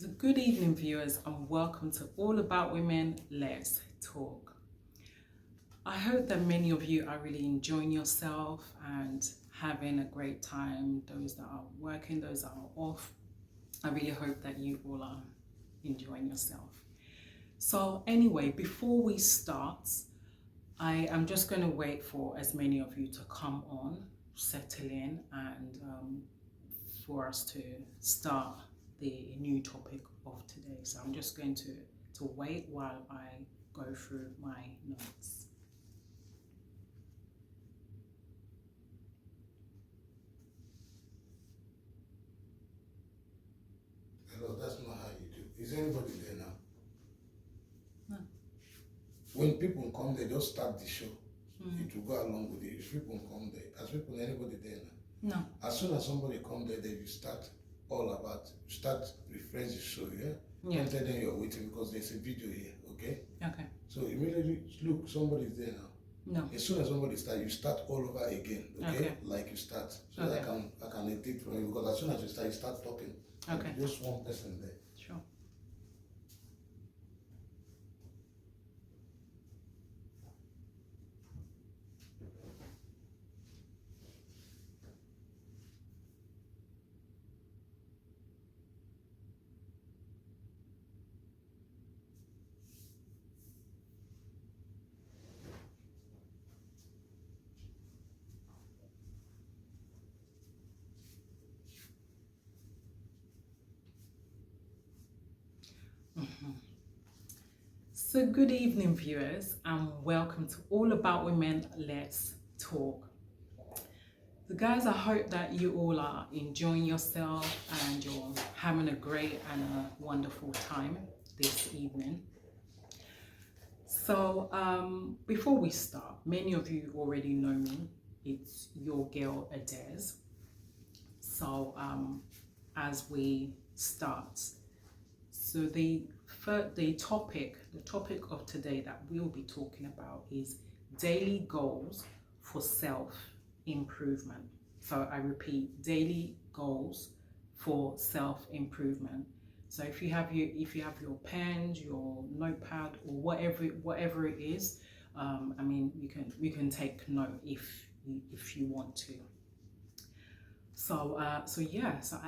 Good evening, viewers, and welcome to All About Women. Let's talk. I hope that many of you are really enjoying yourself and having a great time. Those that are working, those that are off, I really hope that you all are enjoying yourself. So anyway, before we start, I am just going to wait for as many of you to come on, settle in, and for us to start the new topic of today. So I'm just going to wait while I go through my notes. Hello, that's not how you do. Is anybody there now? No. When people come there, just start the show. It will go along with it. If people come there, anybody there now? No. As soon as somebody come there, then you start refresh the show, yeah? Yeah. Don't tell them you're waiting because there's a video here, okay? Okay. So immediately, look, somebody's there now. No. As soon as somebody starts, you start all over again, okay? Like you start. So Okay. I can edit from you because as soon as you start talking. Okay. Just one person there. Sure. So good evening, viewers, and welcome to All About Women. Let's talk. So guys, I hope that you all are enjoying yourself and you're having a great and a wonderful time this evening. So before we start, many of you already know me. It's your girl Adez. So as we start, so the topic of today that we'll be talking about is daily goals for self-improvement. So I repeat, daily goals for self-improvement. So if you have your pens, your notepad, or whatever it is, I mean, you can take note if you want to. So so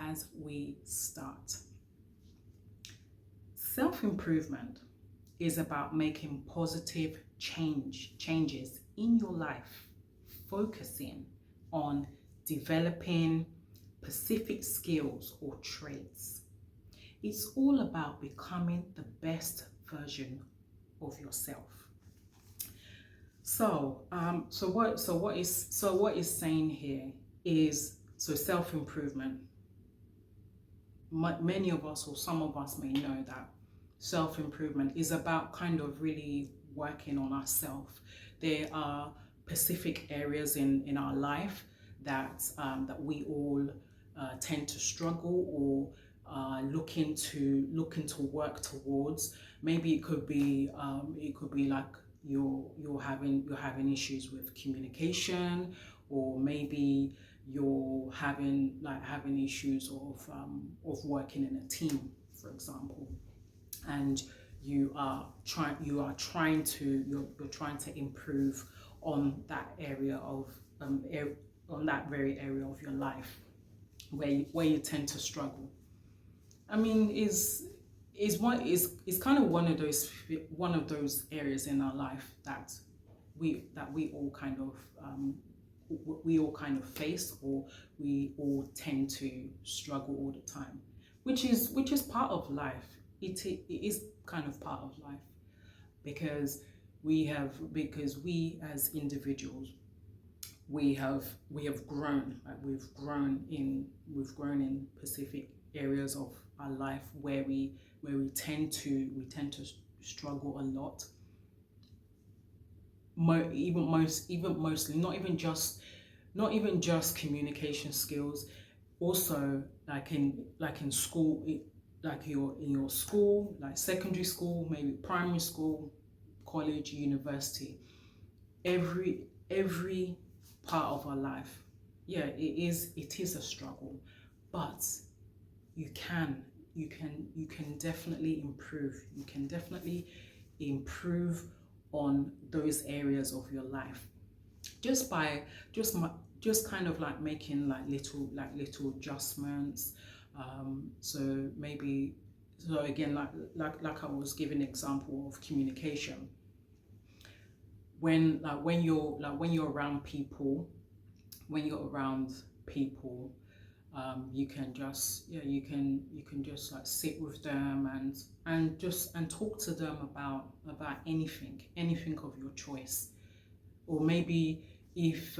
as we start, self-improvement is about making positive changes in your life, focusing on developing specific skills or traits. It's all about becoming the best version of yourself. So what is saying here is, so self-improvement, many of us or some of us may know that self-improvement is about kind of really working on ourselves. There are specific areas in our life that we all tend to struggle or looking to work towards. Maybe it could be like you're having issues with communication, or maybe you're having issues of working in a team, for example, and you're trying to improve on that area of on that very area of your life where you tend to struggle. I mean, is kind of one of those areas in our life that we all kind of face, or we all tend to struggle all the time, which is part of life. It is kind of part of life, because we as individuals, we have grown. Like we've grown in specific areas of our life where we tend to struggle a lot. Mostly, not even just communication skills. Also, like in school, like you're in your school, like secondary school, maybe primary school, college, university. Every part of our life, yeah, it is a struggle, but you can you can definitely improve. You can definitely improve on those areas of your life just by just kind of like making like little adjustments. So maybe, so again, like I was giving an example of communication. When you're around people, you can just, yeah, you can just like sit with them and talk to them about anything of your choice. Or maybe if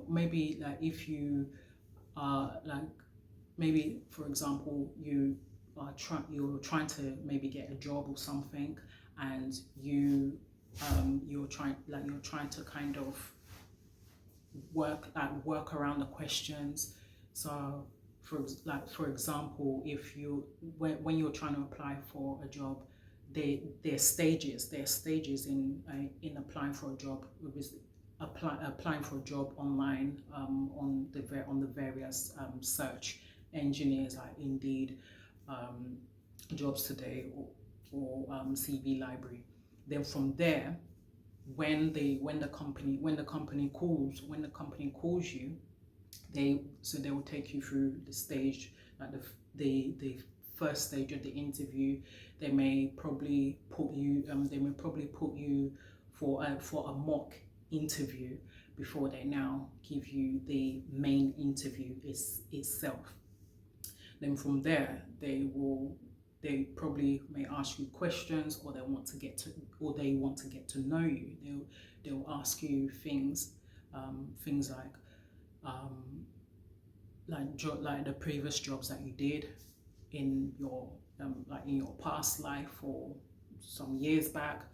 maybe like if you are like, maybe for example you're trying to maybe get a job or something, and you're trying to kind of work around the questions. So for example, if you when you're trying to apply for a job, there's stages in applying for a job. Applying for a job online, on the various search engineers like Indeed, Jobs Today, or CV Library. Then from there, when the company calls you, they will take you through the stage, like the first stage of the interview. They may probably put you for a mock interview before they now give you the main interview itself. Then from there, they probably may ask you questions, or they want to get to know you. They'll ask you things like the previous jobs that you did in your in your past life or some years back,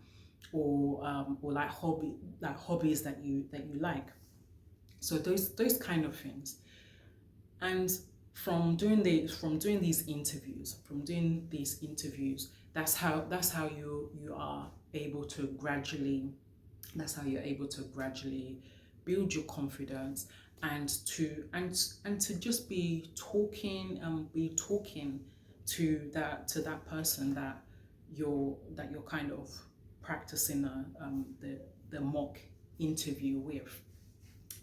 or like hobbies that you like. So those kind of things. And from doing these interviews, that's how you are able to gradually build your confidence, and to just be talking to that person that you're kind of practicing the mock interview with.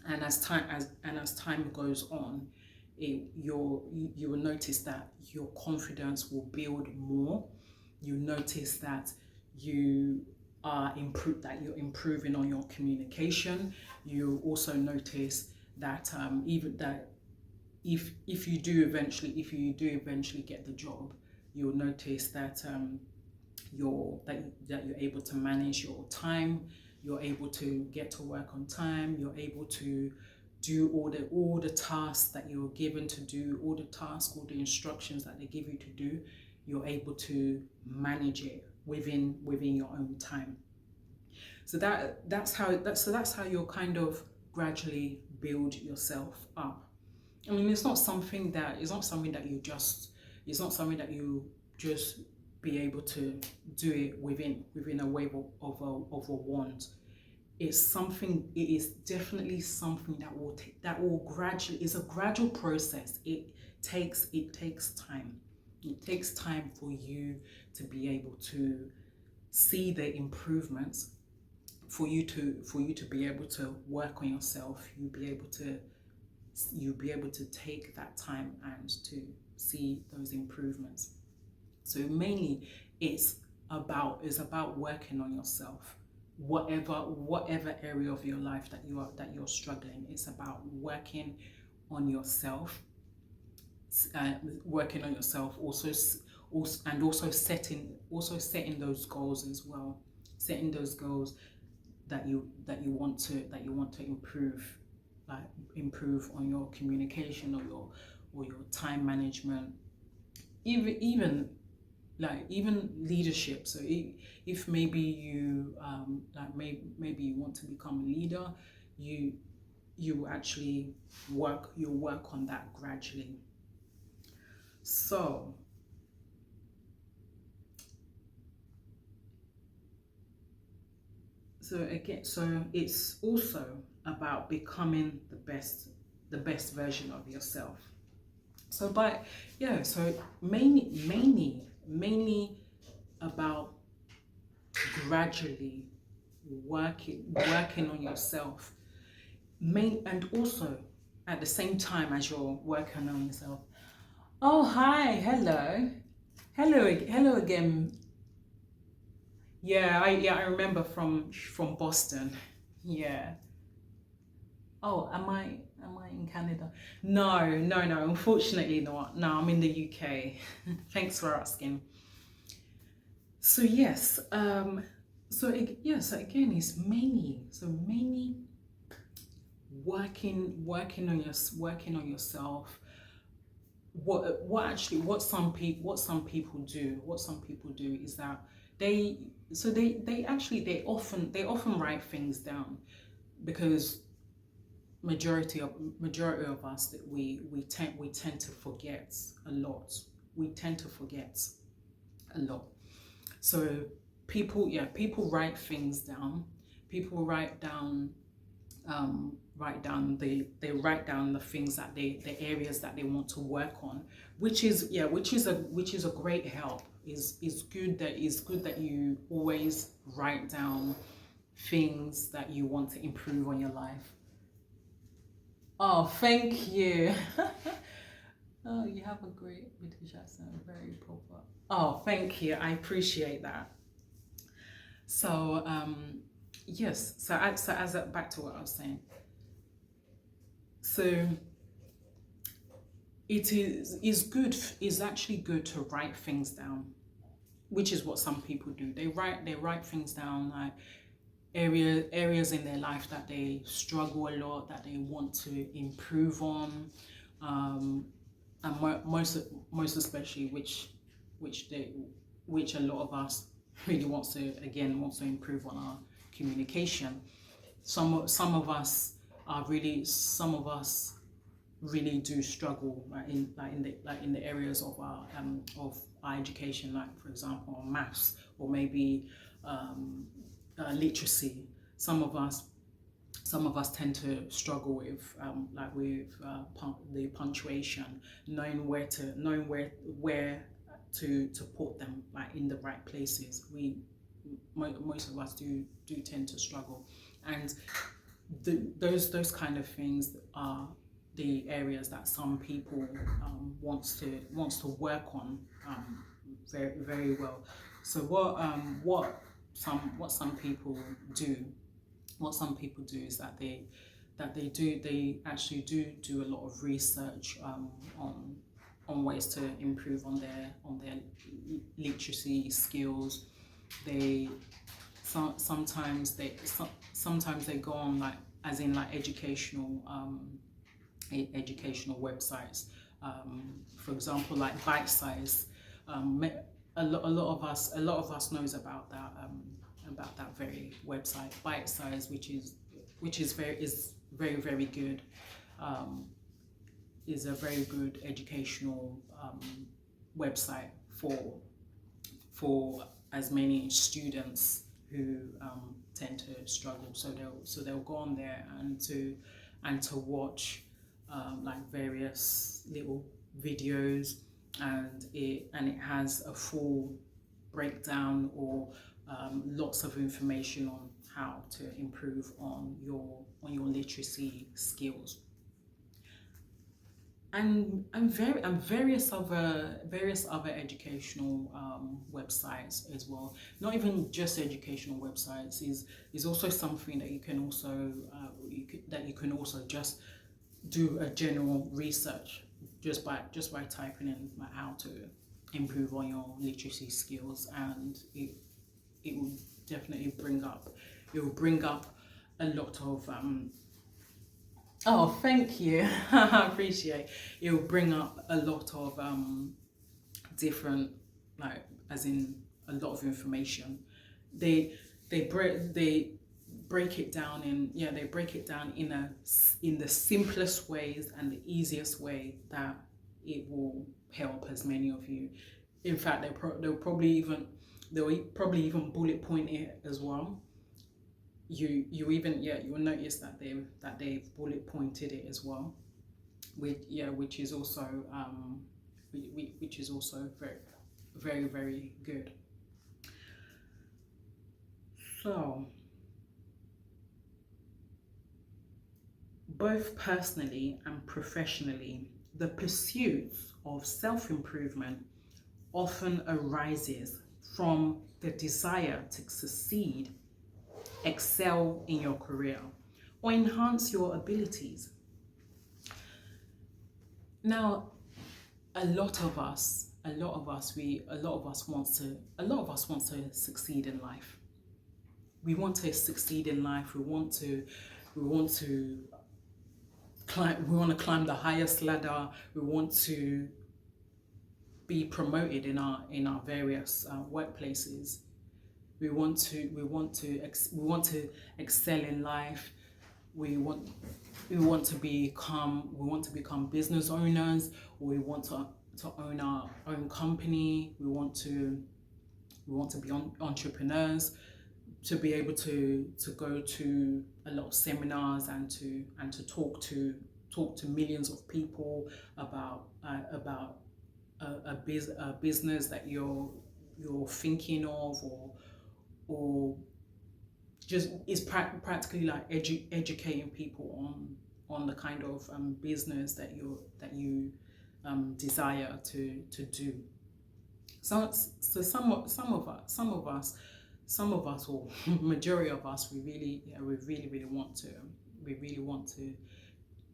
And as time goes on, you will notice that your confidence will build more. You notice that you're improving on your communication. You also notice that even that if you do eventually get the job, you'll notice that you're able to manage your time. You're able to get to work on time. You're able to do all the tasks that you're given to do, all the instructions that they give you to do. You're able to manage it within your own time. So that's how you'll kind of gradually build yourself up. I mean, it's not something that you just be able to do it within a wave of a wand. It is definitely something that will gradually, it's a gradual process. It takes time. It takes time for you to be able to see the improvements, for you to be able to work on yourself. You'll be able to take that time and to see those improvements. So mainly it's about working on yourself. Whatever area of your life that you're struggling, it's about working on yourself. Also setting those goals as well. Setting those goals that you want to improve on your communication, or your time management, even leadership. So if maybe you maybe you want to become a leader, you actually work on that gradually. So it's also about becoming the best version of yourself. So so mainly about gradually working on yourself, and also at the same time as you're working on yourself. Oh, hi, hello again. I remember from Boston. Yeah. Oh, am I in Canada? No, unfortunately not. No, I'm in the UK. Thanks for asking. So yes, so again, it's mainly working on yourself. What some people do is that they often write things down, because majority of us, that we tend to forget a lot. We tend to forget a lot. So people write things down. People write down the things that the areas that they want to work on, which is a great help. Is good that you always write down things that you want to improve on your life. Oh, thank you. Oh, you have a great British accent, very proper. Oh, thank you. I appreciate that. So, yes. Back to what I was saying. So, is actually good to write things down, which is what some people do. They write things down, like areas in their life that they struggle a lot, that they want to improve on, and most especially which they which a lot of us really wants to improve on our communication. Some of us really do struggle, like in the areas of our education, like for example maths, or maybe literacy. Some of us tend to struggle with the punctuation, knowing where to put them, like in the right places. Most of us do tend to struggle, and those kind of things are the areas that some people wants to work on very well. So some people do what some people do is that they actually do a lot of research on ways to improve on their literacy skills. They sometimes they go on, like, as in like educational websites, for example, like Bite Size. A lot of us knows about that very website, Bite Size, which is very good. Is a very good educational website for as many students who tend to struggle. So they'll go on there and to watch like various little videos, and it has a full breakdown, or lots of information on how to improve on your literacy skills, and various other educational websites as well. Not even just educational websites, is also something that you can also just do a general research, just by typing in like how to improve on your literacy skills, and it will definitely bring up a lot of oh, thank you. I appreciate. It will bring up a lot of different, like, as in a lot of information. They break it down in the simplest ways and the easiest way that it will help as many of you. In fact, they'll probably even bullet point it as well. You'll notice that they've bullet pointed it as well. which is also which is also very good. So both personally and professionally, the pursuit of self-improvement often arises from the desire to succeed, excel in your career, or enhance your abilities. Now, a lot of us want to succeed in life. We want to succeed in life. We want to climb the highest ladder. We want to be promoted in our various workplaces. We want to excel in life. We want to become business owners. We want to own our own company. We want to be entrepreneurs, to be able to go to a lot of seminars and to talk to millions of people about a business that you're thinking of, or just is practically like educating people on the kind of business that you desire to do. So some of us, or majority of us, we really want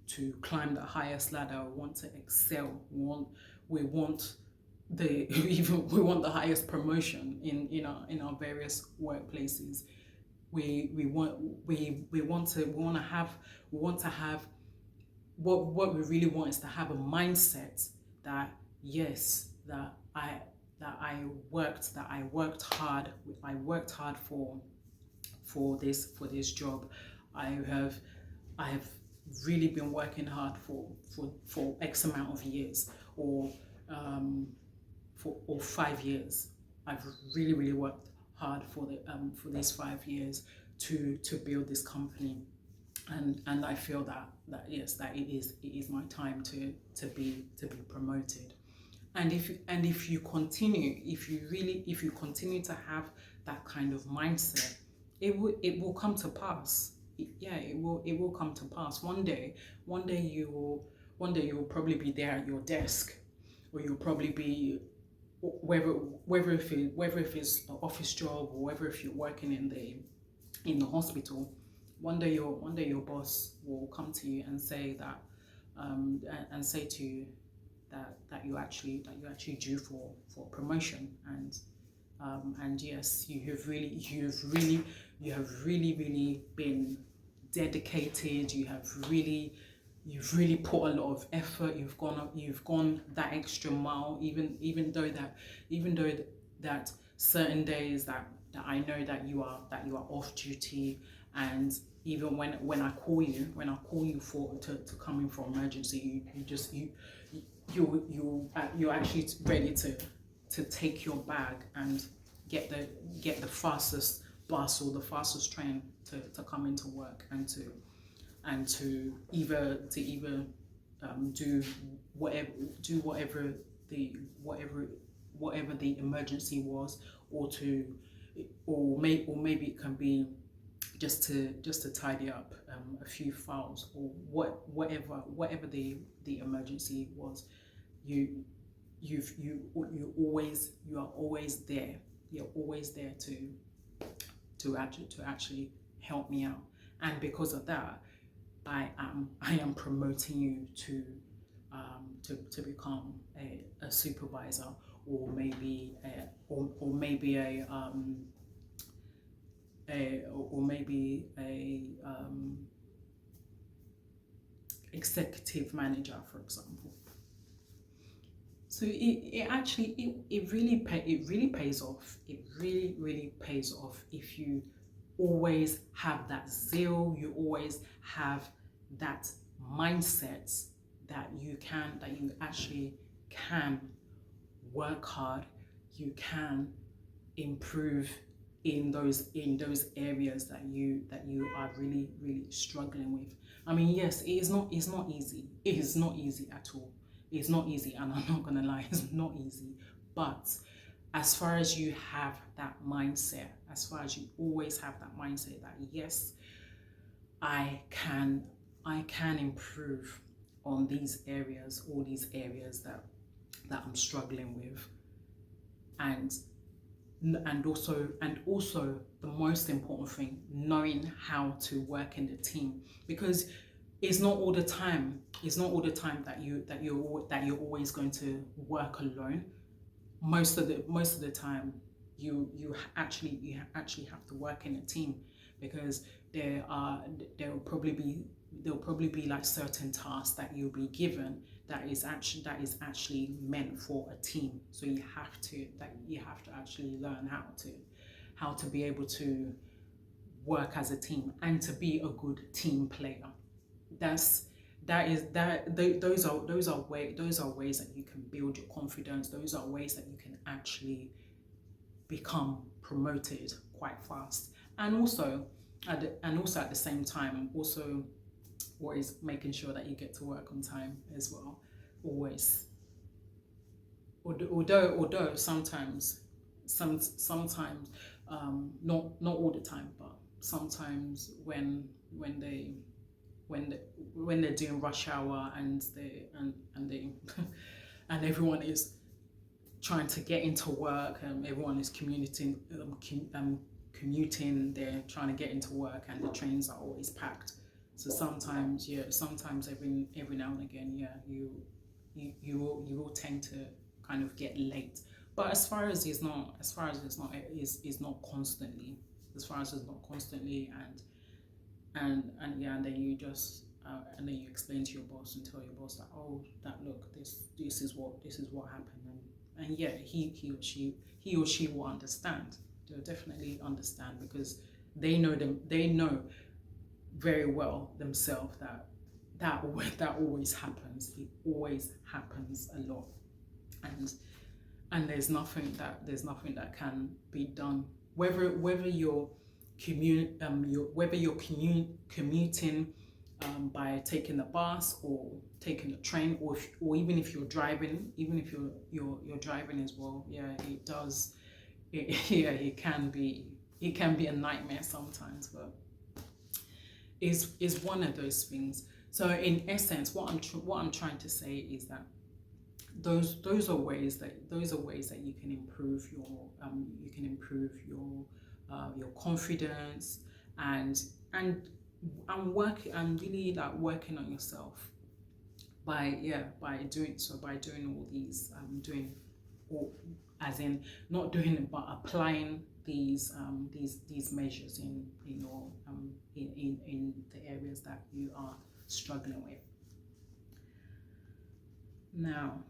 to climb the highest ladder. We want to excel. We want the highest promotion in our various workplaces. We want to have what we really want is to have a mindset that yes, that I worked hard for this job. I have really been working hard for X amount of years, or 5 years. I've really worked hard for these 5 years to build this company, and I feel that yes, that it is my time to be promoted. And if you continue to have that kind of mindset, it will come to pass. It will come to pass. One day you will probably be there at your desk, or you'll probably be whether if it's an office job, or whether if you're working in the hospital. One day your boss will come to you and say that and say to you that you're actually due for promotion, and yes, you have really been dedicated. You've really put a lot of effort. You've gone that extra mile, even though that certain days that I know that you are off duty, and even when I call you to come in for emergency, you're actually ready to take your bag and get the fastest bus or the fastest train to come into work, and to either do whatever the emergency was, or maybe it can be just to tidy up a few files, or whatever the emergency was. You are always there. You're always there to actually help me out, and because of that, I am promoting you to become a supervisor, or maybe a executive manager, for example. So it really pays off. It really pays off if you always have that zeal. You always have that mindset that you actually can work hard. You can improve in those areas that you are really struggling with. I mean, yes, it's not easy. It is not easy at all. It's not easy, and I'm not gonna lie, it's not easy. But as far as you have that mindset, as far as you always have that mindset that yes, I can improve on these areas, all these areas that I'm struggling with, and also the most important thing, knowing how to work in the team, because it's not all the time that you're always going to work alone. Most of the time you actually have to work in a team, because there'll probably be like certain tasks that you'll be given that is actually meant for a team. So you have to actually learn how to be able to work as a team and to be a good team player. Those are ways that you can build your confidence. Those are ways that you can actually become promoted quite fast. And also at the same time, also always making sure that you get to work on time as well. Always. Although sometimes not all the time, but sometimes when they're doing rush hour and they and everyone is trying to get into work, and everyone is commuting, they're trying to get into work, and the trains are always packed. So sometimes every now and again, you will tend to kind of get late. But as far as it's not constantly, and then you just and then you explain to your boss and tell your boss that, oh, that look, this is what happened, and yeah, he or she will understand. They'll definitely understand, because they know very well themselves that always happens. It always happens a lot, and there's nothing that can be done, whether you're commuting by taking the bus or taking the train, or even if you're driving, you're driving as well. Yeah, it does. It can be a nightmare sometimes, but is one of those things. So in essence, what I'm trying to say is that those are ways that you can improve your confidence, and really like working on yourself by doing all these as in not doing it, but applying these measures in your in the areas that you are struggling with. Now,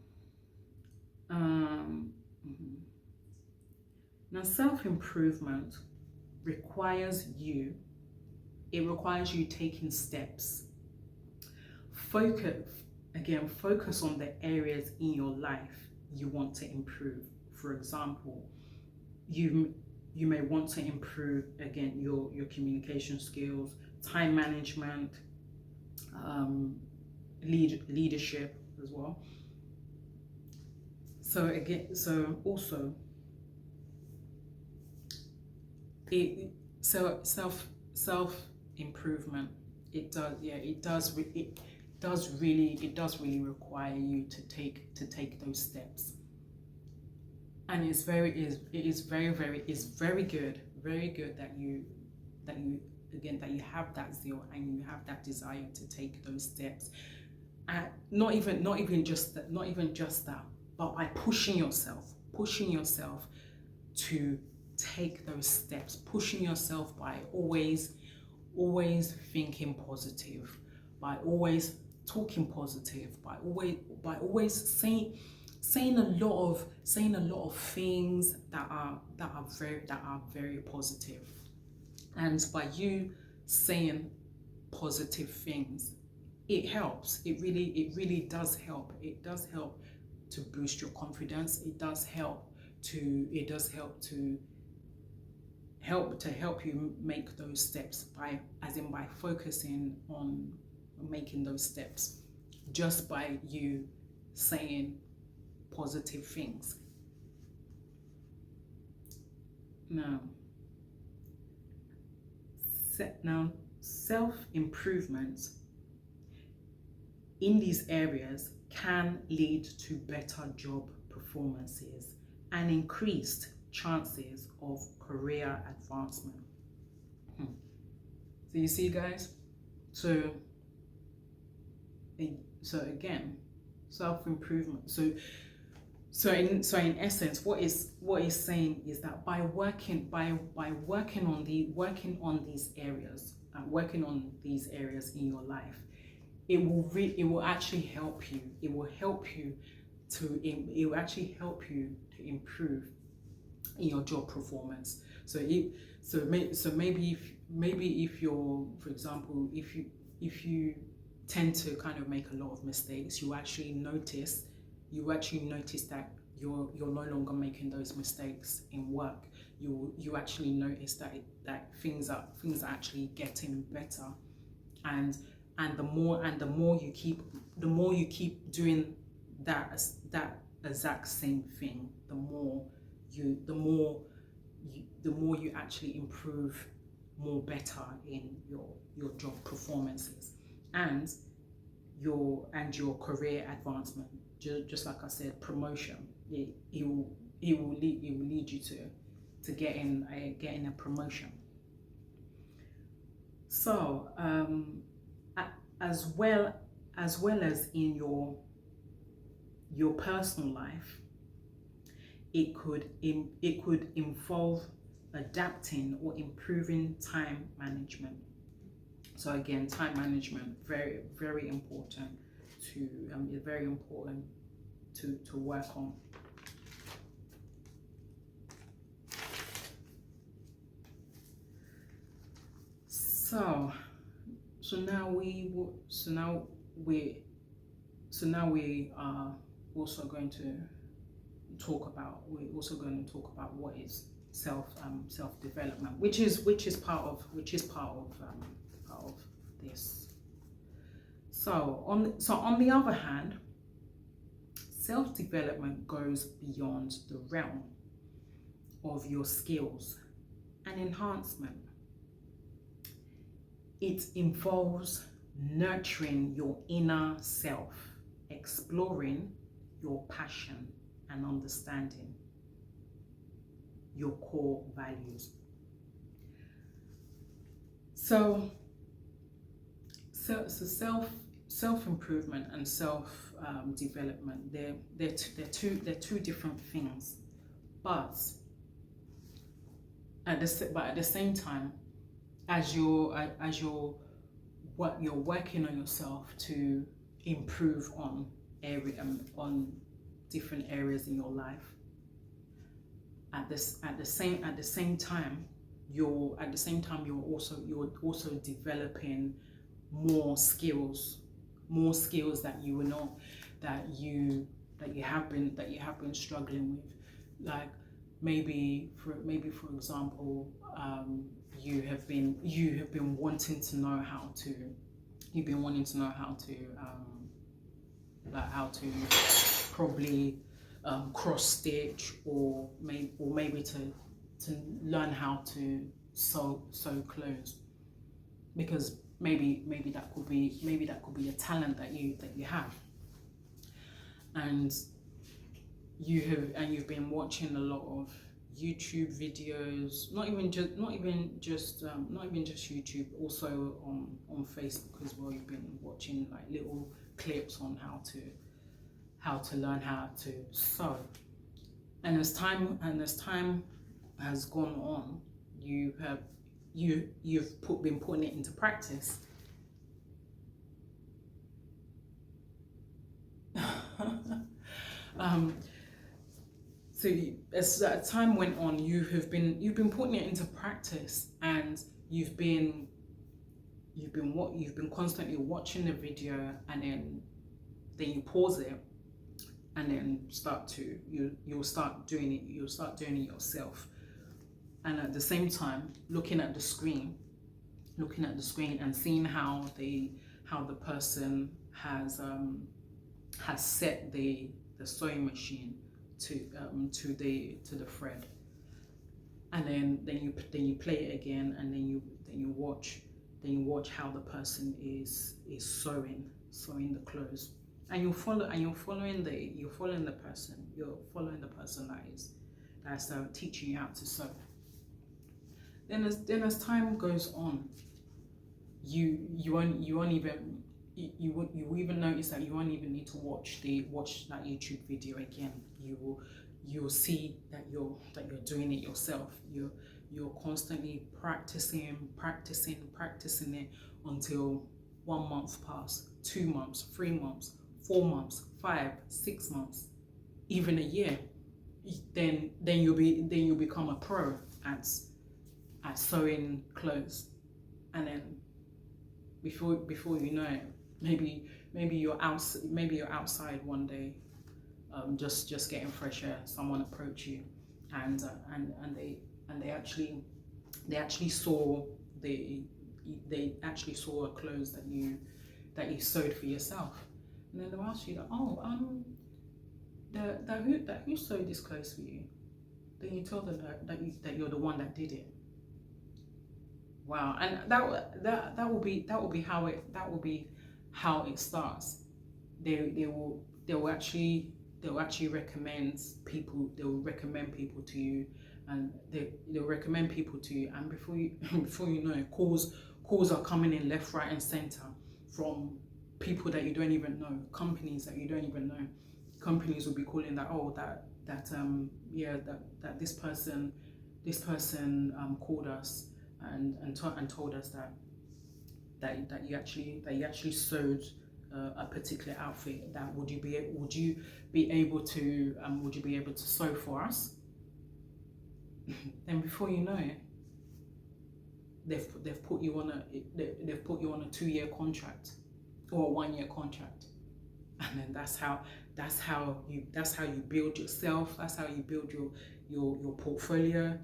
now self-improvement requires you taking steps. Focus on the areas in your life you want to improve. For example, you may want to improve again your communication skills, time management, leadership as well. So self improvement, it does really require you to take those steps. And it is very good that you have that zeal and you have that desire to take those steps. And not even just that, but by pushing yourself to take those steps, pushing yourself by always thinking positive, by always talking positive, by always saying a lot of things that are very positive. And by you saying positive things, it helps. It really does help. It does help to boost your confidence. It does help to help you make those steps by focusing on making those steps, just by you saying positive things. Now self-improvement in these areas can lead to better job performances and increased chances of career advancement. So you see, guys, so again, self-improvement. So in essence, what is saying is that by working on these areas in your life, it will actually help you. It will actually help you to improve in your job performance. So maybe if you're, for example, if you tend to kind of make a lot of mistakes, you actually notice that you're no longer making those mistakes in work. You actually notice that things are actually getting better, and the more you keep doing that exact same thing, the more you actually improve more better in your job performances and your career advancement. Just like I said, promotion. It will lead you to getting a promotion. So as well as in your personal life, it could involve adapting or improving time management. So again, time management, very, very important to work on. So now we are also going to talk about what is self development, which is part of this. So on the other hand, self development goes beyond the realm of your skills and enhancement. It involves nurturing your inner self, exploring your passion and understanding your core values. So self-improvement and self-development, they're two different things, but at the same time, as you're working on yourself to improve on different areas in your life, at the same time you're also developing more skills that you have been struggling with. Like maybe for example, you have been wanting to know how to probably cross stitch, or maybe to learn how to sew clothes, because maybe that could be a talent that you have, and you've been watching a lot of YouTube videos, not even just YouTube, also on Facebook as well. You've been watching like little clips on how to learn how to sew, and as time has gone on, you've been putting it into practice. So as time went on, you've been putting it into practice, and you've been constantly watching the video, and then you pause it, and then you'll start doing it yourself. and at the same time looking at the screen and seeing how the person has set the sewing machine to the thread, and then you play it again, and then you watch how the person is sewing the clothes, and you're following the person that's teaching you how to sew. Then as time goes on, you won't even notice that you won't even need to watch that YouTube video again. You'll see that you're doing it yourself. You're constantly practicing it until 1 month pass, 2 months, 3 months, 4 months, 5, 6 months, even a year. Then you'll become a pro at sewing clothes, and then before you know it, maybe you're outside one day, just getting fresh air. Someone approach you, and they actually saw a clothes that you sewed for yourself, and then they'll ask you that who sewed this clothes for you. Then you tell them that you're the one that did it. Wow, and that will be how it starts. They will actually recommend people. They will recommend people to you, and they'll recommend people to you. And before you know it, calls are coming in left, right, and center from people that you don't even know, companies that you don't even know. Companies will be calling that this person called us and told us that you actually sewed a particular outfit. That would you be able to sew for us? Then before you know it, they've put you on a 2-year contract or a 1-year contract, and then that's how you build yourself. That's how you build your portfolio,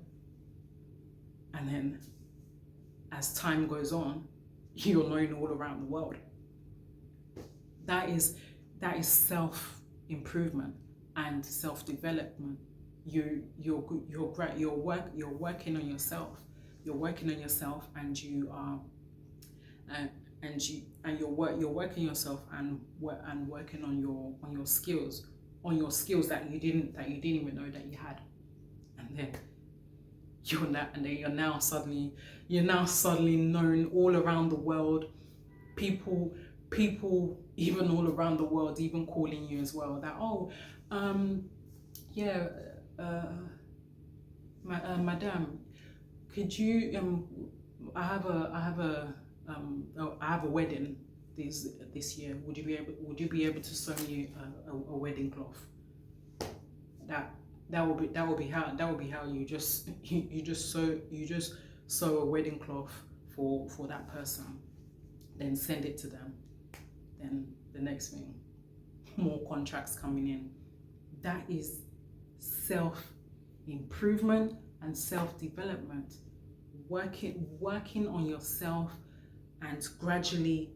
and then as time goes on, you're known all around the world. That is self-improvement and self-development. You're working on yourself. You're working on yourself, and you're working yourself and working on your skills, that you didn't even know that you had, and then you're now suddenly known all around the world. People even all around the world even calling you as well, that madam, could you I have a wedding this year. Would you be able to sew me a wedding cloth? That will be how you just sew a wedding cloth for that person, then send it to them. Then the next thing, more contracts coming in. That is self-improvement and self-development. Working on yourself, and gradually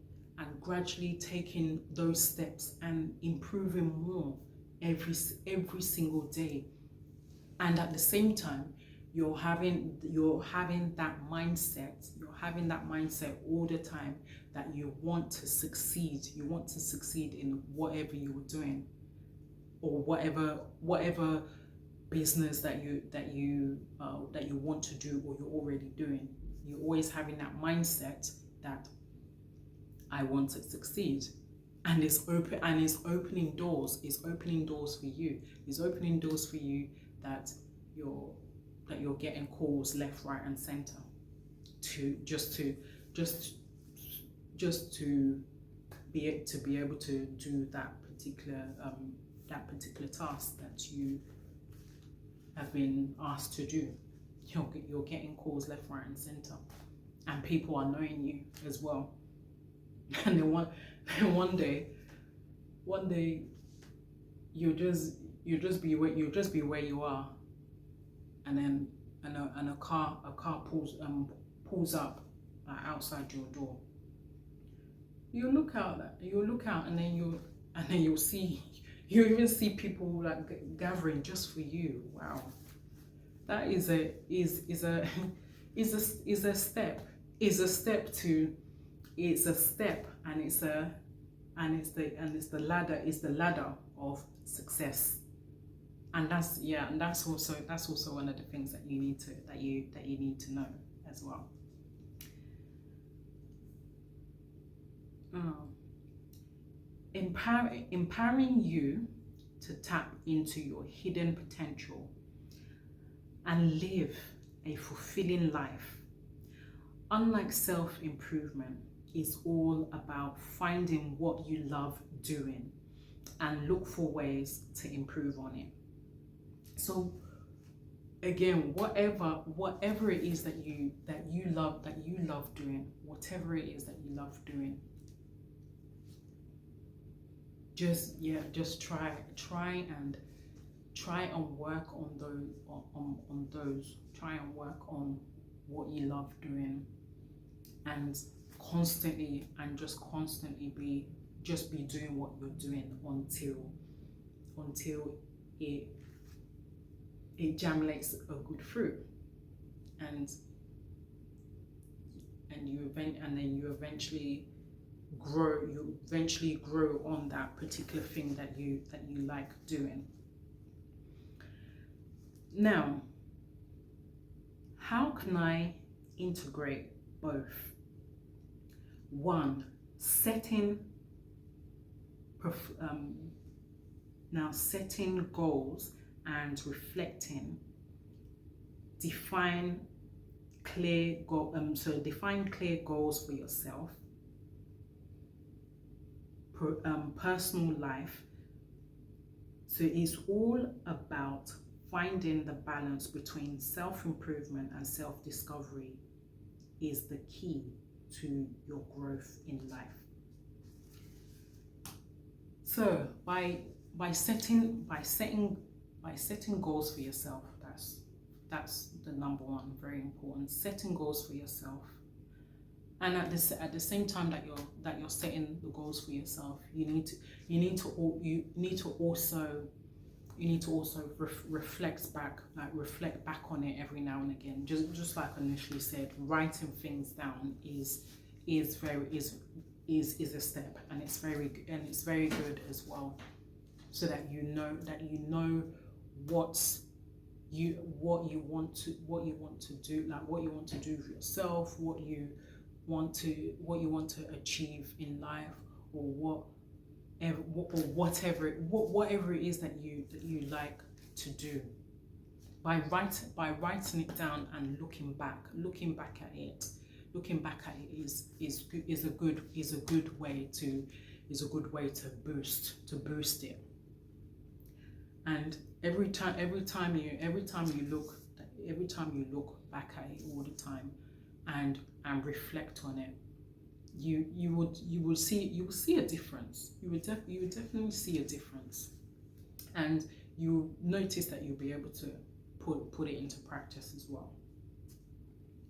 taking those steps and improving more every single day. And at the same time, you're having that mindset. You're having that mindset all the time that you want to succeed. You want to succeed in whatever you're doing, or whatever business that you want to do, or you're already doing. You're always having that mindset that I want to succeed. And it's opening doors. It's opening doors for you. It's opening doors for you that you're getting calls left, right, and center to be able to do that particular task that you have been asked to do. You're getting calls left, right, and center, and people are knowing you as well. And then one day you'll just be where you are, and then and a car pulls up outside your door. You'll look out, and then you'll see, you even see people like gathering just for you. Wow, that is a step. Is a step to, it's a step, and it's the ladder of success. And that's also one of the things that you need to know as well. Empowering you to tap into your hidden potential and live a fulfilling life. Unlike self-improvement, is all about finding what you love doing and look for ways to improve on it. So again, whatever it is that you love doing, whatever it is that you love doing, just try and work on those. Try and work on what you love doing, and constantly be doing what you're doing until it germinates a good fruit, and you eventually grow on that particular thing that you like doing. Now, how can I integrate both? One, setting goals and reflecting. Define clear goals for yourself. Personal life. So it's all about finding the balance between self-improvement and self-discovery is the key to your growth in life. So by setting goals for yourself, that's the number one, very important. Setting goals for yourself, and at the same time that you're setting the goals for yourself, you need to also reflect back on it every now and again. Just like I initially said, writing things down is a step, and it's very good as well, so that you know what you want to do, like what you want to do for yourself, what you want to achieve in life, or whatever it is that you like to do. By writing it down and looking back at it is a good way to boost it. And every time you look back at it all the time and reflect on it, you will see a difference. You would definitely see a difference, and you notice that you'll be able to put it into practice as well.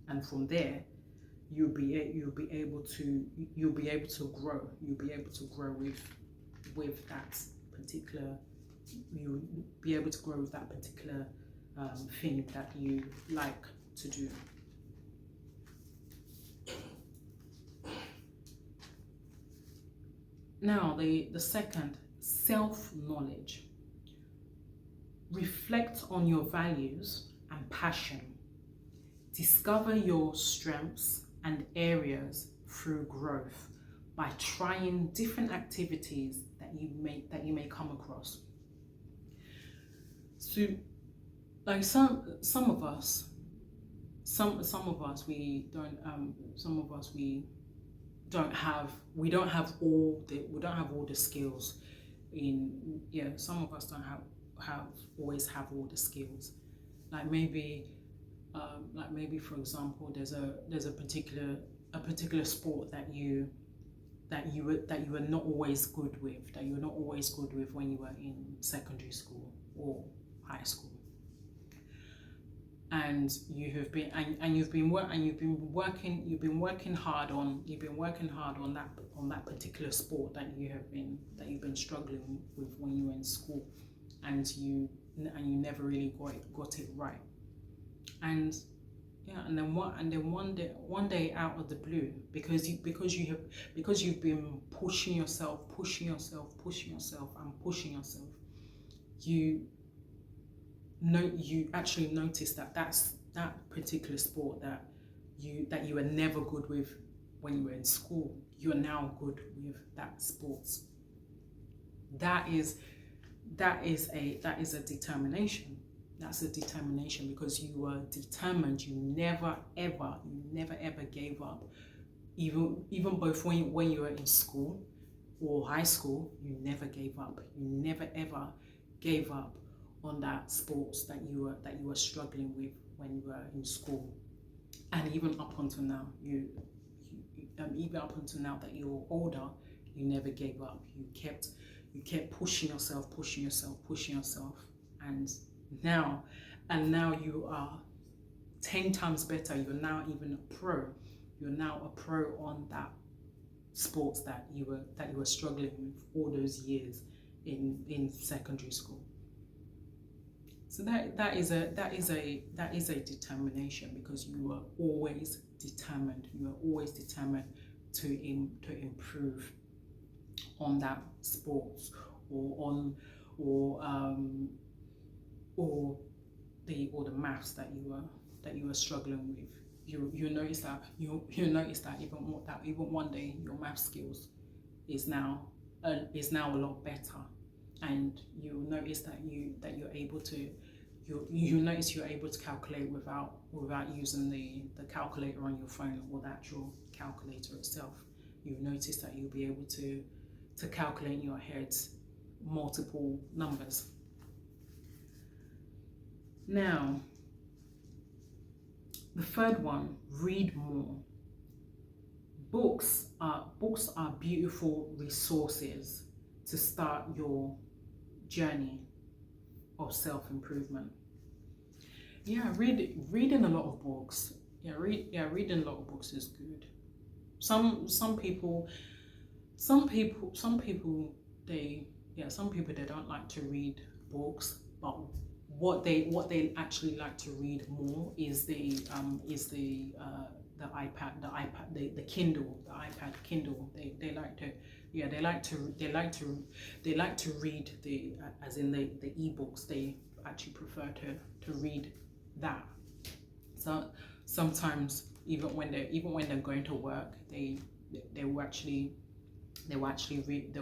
And from there, you'll be able to grow. You'll be able to grow with that particular. You'll be able to grow with that particular thing that you like to do. Now, the second, self-knowledge. Reflect on your values and passion. Discover your strengths and areas through growth by trying different activities that you may come across. So, like some of us we don't have all the skills in, some of us don't always have all the skills. Like maybe for example, there's a particular sport that you were not always good with, when you were in secondary school or high school, and you've been working hard on that particular sport that you've been struggling with when you were in school, and you never really got it right. And and then one day out of the blue, because you've been pushing yourself, you actually notice that particular sport that you were never good with when you were in school, you are now good with that sports. That is a determination. That's a determination, because you were determined. You never ever gave up. Even both when you were in school or high school, you never gave up. You never ever gave up on that sports that you were struggling with when you were in school. And even up until now, even up until now that you're older, you never gave up. You kept pushing yourself, and now you are 10 times better. You're now even a pro. You're now a pro on that sports that you were struggling with all those years in secondary school. So that is a determination, because you were always determined. You were always determined to improve on that sports, or the maths that you were struggling with. You notice that even one day your math skills is now a lot better, and you notice that you're able to calculate without using the calculator on your phone, or the actual calculator itself. You notice that you'll be able to calculate in your head multiple numbers. Now, the third one, read more. Books are beautiful resources to start your journey of self-improvement. Reading a lot of books. Reading a lot of books is good. Some people they don't like to read books, but what they actually like to read more is the iPad, the Kindle, the iPad Kindle. They like to read as in the ebooks. They actually prefer to read that. So sometimes even when they're going to work, they will actually read the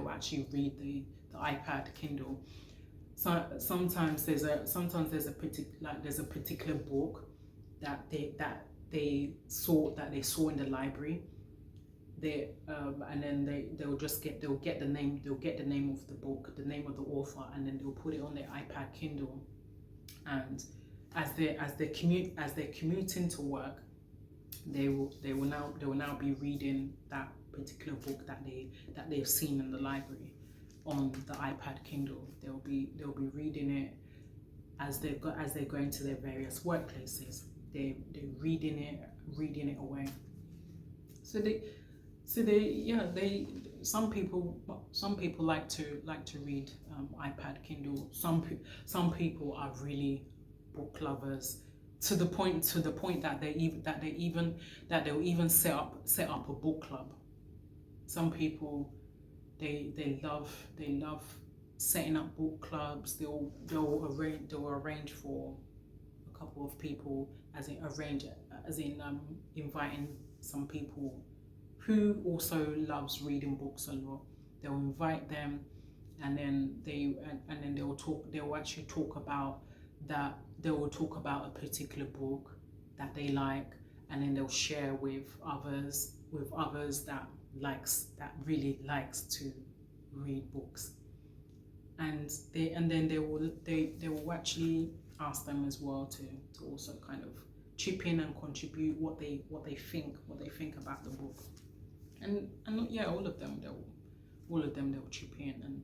iPad Kindle. So sometimes there's a particular book that they saw in the library. And then they'll get the name of the book, the name of the author, and then they'll put it on their iPad Kindle. And as they're commuting to work, they will now be reading that particular book that they've seen in the library on the iPad Kindle. They'll be reading it as they're going to their various workplaces. They're reading it away. Some people like to read iPad Kindle. Some people are really book lovers, to the point that they'll even set up a book club. Some people they love setting up book clubs. They'll arrange for a couple of people, inviting some people who also loves reading books a lot. They'll invite them, and then they'll actually talk about that. They will talk about a particular book that they like, and then they'll share with others that really likes to read books. And they will actually ask them as well to also kind of chip in and contribute what they think about the book. And all of them they'll chip in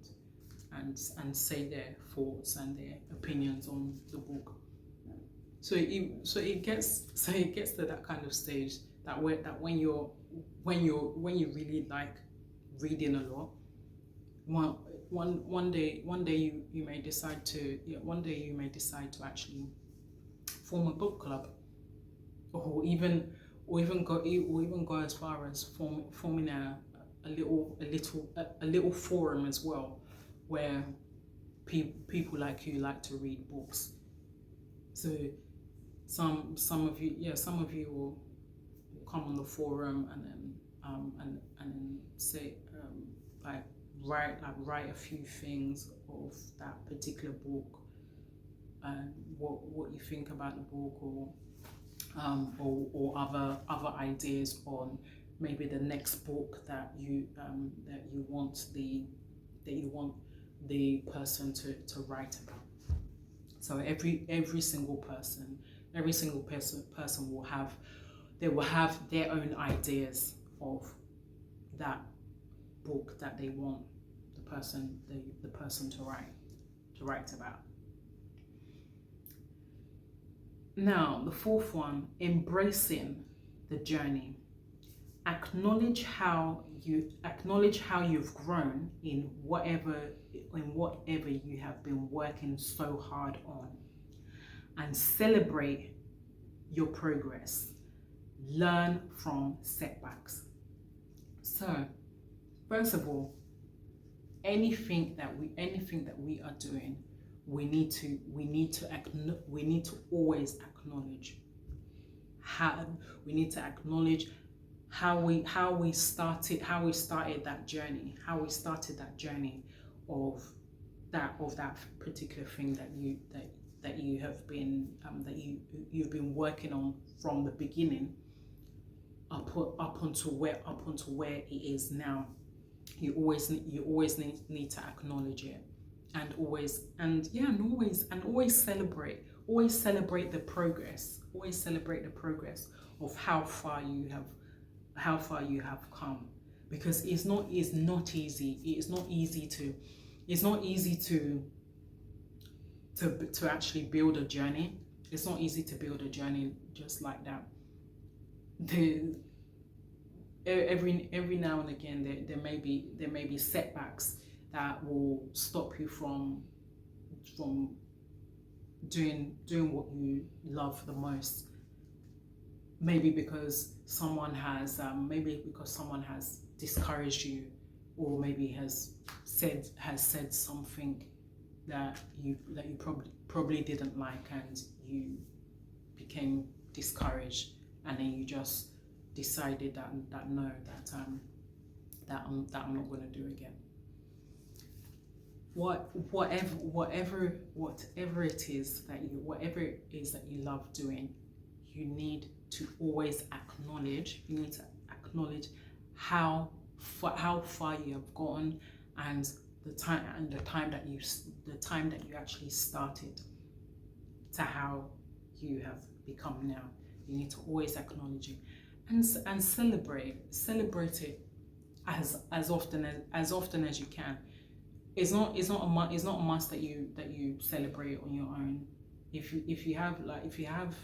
and say their thoughts and their opinions on the book. it gets to that kind of stage that when you really like reading a lot, one day you may decide to actually form a book club, or even go as far as forming a little forum as well, where people like you like to read books. So some of you will come on the forum and then say write a few things of that particular book and what you think about the book, or other ideas on maybe the next book that you want the person to write about. So every single person will have their own ideas of that book that they want the person to write about. Now, the fourth one, embracing the journey. Acknowledge how you've grown in whatever you have been working so hard on, and celebrate your progress. Learn from setbacks. So, first of all, anything that we are doing, we need to always acknowledge how we started that journey of that particular thing that you've been working on from the beginning up until where it is now. You always need to acknowledge it, and always celebrate the progress. Always celebrate the progress of how far you have come, because it's not easy to actually build a journey. It's not easy to build a journey just like that. Every now and again there may be setbacks that will stop you from doing what you love the most. Maybe because someone has discouraged you, or maybe has said something that you probably didn't like, and you became discouraged, and then you just decided that I'm not going to do again. Whatever it is that you love doing, you need to always acknowledge. You need to acknowledge how far you have gone, and the time that you actually started to how you have become now. You need to always acknowledge it and celebrate it as often as you can. It's not a must that you celebrate on your own. If you have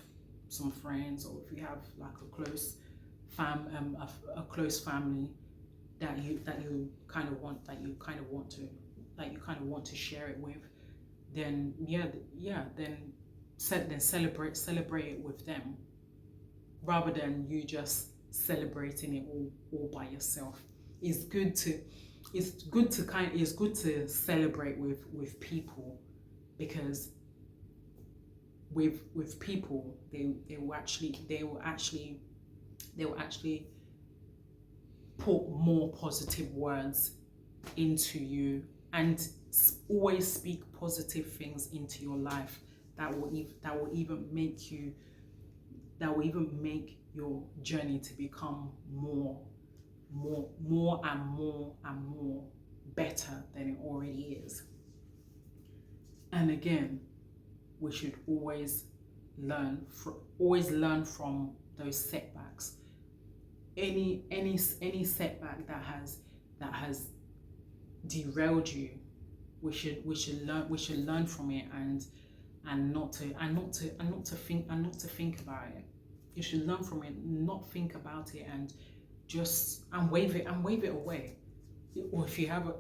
some friends, or if you have like a close family that you kind of want to share it with, then celebrate it with them, rather than you just celebrating it all by yourself. It's good to celebrate with people, because with people they will actually put more positive words into you, and always speak positive things into your life that will even make your journey to become more better than it already is. And again, we should always learn from those setbacks. Any setback that has derailed you, we should learn from it, and and not to think about it. You should learn from it, not think about it, and just wave it away. Or if you have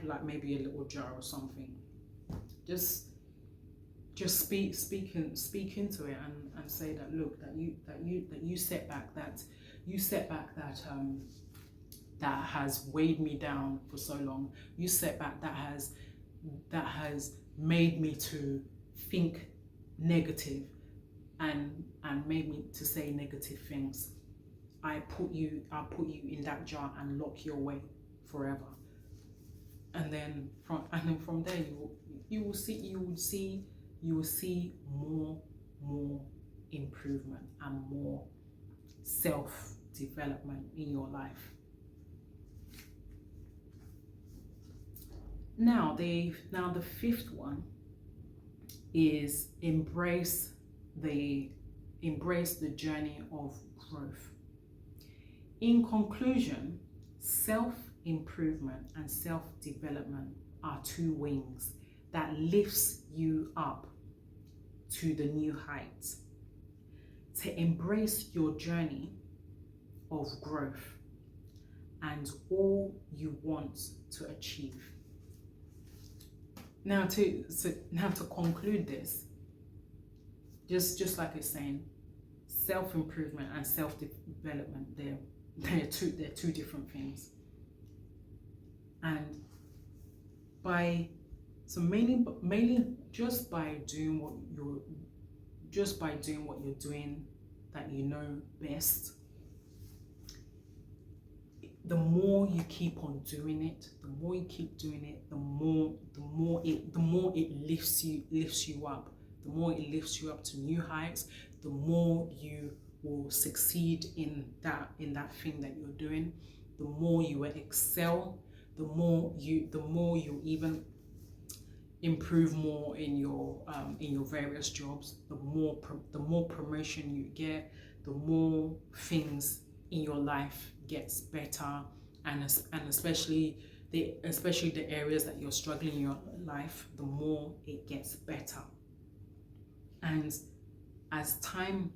like maybe a little jar or something, just speak into it and say that, look, that you set back that that has weighed me down for so long. You set back that has made me to think negative and made me to say negative things. I'll put you in that jar and lock you away forever. And then from there you will see more improvement and more self-development in your life. Now the fifth one is embrace the journey of growth. In conclusion, self-improvement and self-development are two wings that lifts you up to the new heights. To embrace your journey of growth and all you want to achieve. Now to conclude this, just like it's saying, self-improvement and self-development, they're two different things. And mainly just by doing what you're doing that you know best, the more you keep on doing it, the more it lifts you up. The more it lifts you up to new heights, the more you will succeed in that thing that you're doing. The more you will excel, the more you even improve more in your various jobs. The more promotion you get, the more things in your life gets better, and especially the areas that you're struggling in your life, the more it gets better. And as time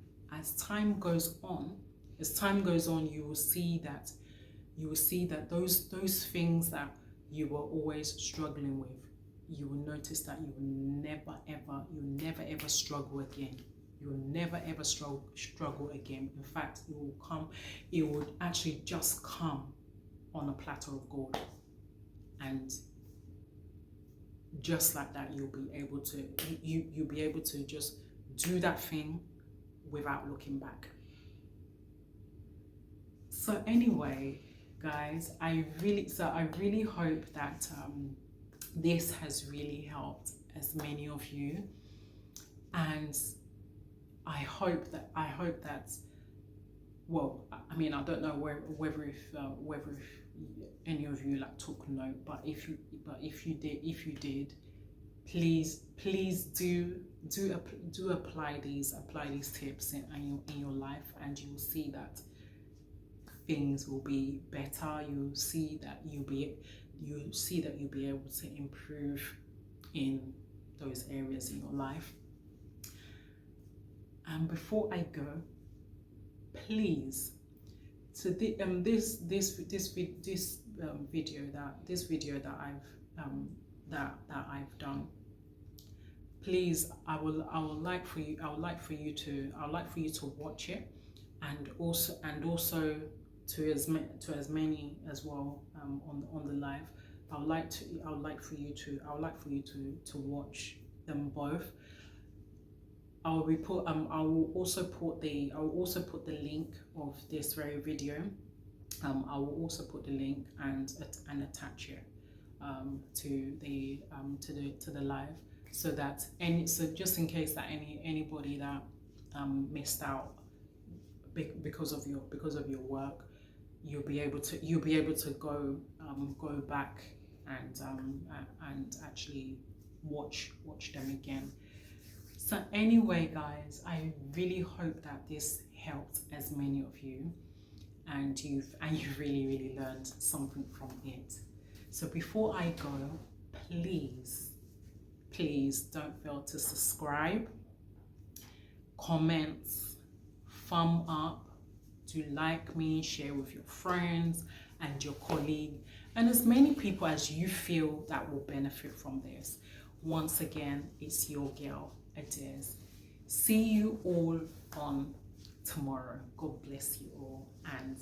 goes on, you will see that those things that you were always struggling with, you will notice that you will never ever struggle again. You will never ever struggle again. In fact, it will actually just come on a platter of gold. And just like that, you'll be able to just do that thing without looking back. So anyway, guys, I really hope that this has really helped as many of you, and I hope that well, I mean, I don't know whether if any of you like took note, but if you did, please do apply these tips in your life, and you will see that things will be better. You'll see that you'll be able to improve in those areas in your life. And before I go, please, to this video that I've done, please, I would like for you to watch it, and also to as many as well on the live. I would like for you to watch them both. I will also put the link of this very video. I will also put the link and attach it to the live, so that just in case that anybody that missed out because of your work, you'll be able to go back and actually watch them again. So anyway, guys, I really hope that this helped as many of you, and you've really learned something from it. So before I go, please don't fail to subscribe, comment, thumb up, to like me, share with your friends and your colleague, and as many people as you feel that will benefit from this. Once again, it's your girl, Adez. See you all on tomorrow. God bless you all, and